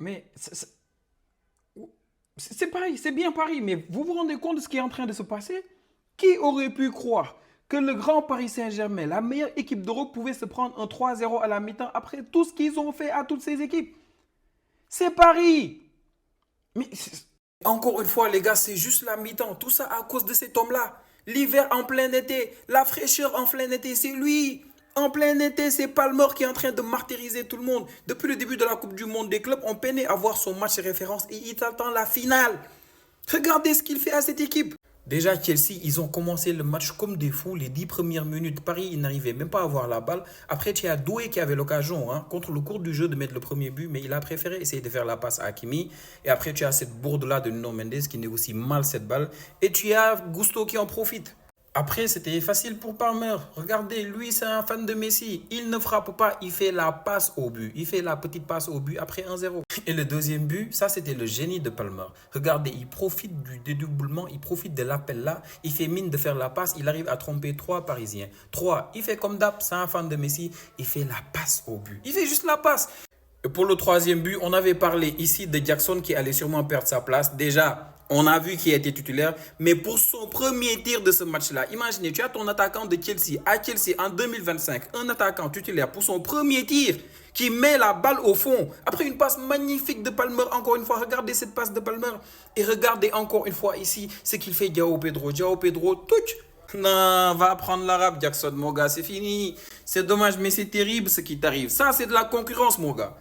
Mais c'est pareil, c'est bien Paris, mais vous vous rendez compte de ce qui est en train de se passer? Qui aurait pu croire que le grand Paris Saint-Germain, la meilleure équipe d'Europe, pouvait se prendre un 3-0 à la mi-temps après tout ce qu'ils ont fait à toutes ces équipes? C'est Paris! Mais encore une fois, les gars, c'est juste la mi-temps. Tout ça à cause de cet homme-là. L'hiver en plein été, la fraîcheur en plein été, c'est lui. En plein été, c'est Palmer qui est en train de martyriser tout le monde. Depuis le début de la Coupe du Monde des clubs, on peinait à voir son match référence et il attend la finale. Regardez ce qu'il fait à cette équipe. Déjà, Chelsea, ils ont commencé le match comme des fous. Les 10 premières minutes, Paris, ils n'arrivaient même pas à avoir la balle. Après, tu as Doué qui avait l'occasion, contre le cours du jeu, de mettre le premier but, mais il a préféré essayer de faire la passe à Hakimi. Et après, tu as cette bourde-là de Nuno Mendes qui négocie mal cette balle. Et tu as Gusto qui en profite. Après, c'était facile pour Palmer. Regardez, lui, c'est un fan de Messi. Il ne frappe pas, il fait la passe au but. Il fait la petite passe au but après 1-0. Et le deuxième but, ça, c'était le génie de Palmer. Regardez, il profite du dédoublement, il profite de l'appel là. Il fait mine de faire la passe. Il arrive à tromper trois Parisiens. Trois, il fait comme d'hab, c'est un fan de Messi. Il fait la passe au but. Il fait juste la passe. Et pour le troisième but, on avait parlé ici de Jackson qui allait sûrement perdre sa place. Déjà, on a vu qu'il a été titulaire. Mais pour son premier tir de ce match-là, imaginez, tu as ton attaquant de Chelsea à Chelsea en 2025, un attaquant titulaire pour son premier tir qui met la balle au fond. Après une passe magnifique de Palmer, encore une fois, regardez cette passe de Palmer. Et regardez encore une fois ici ce qu'il fait João Pedro. João Pedro, touch. Non, va apprendre l'arabe, Jackson, mon gars, c'est fini. C'est dommage, mais c'est terrible ce qui t'arrive. Ça, c'est de la concurrence, mon gars.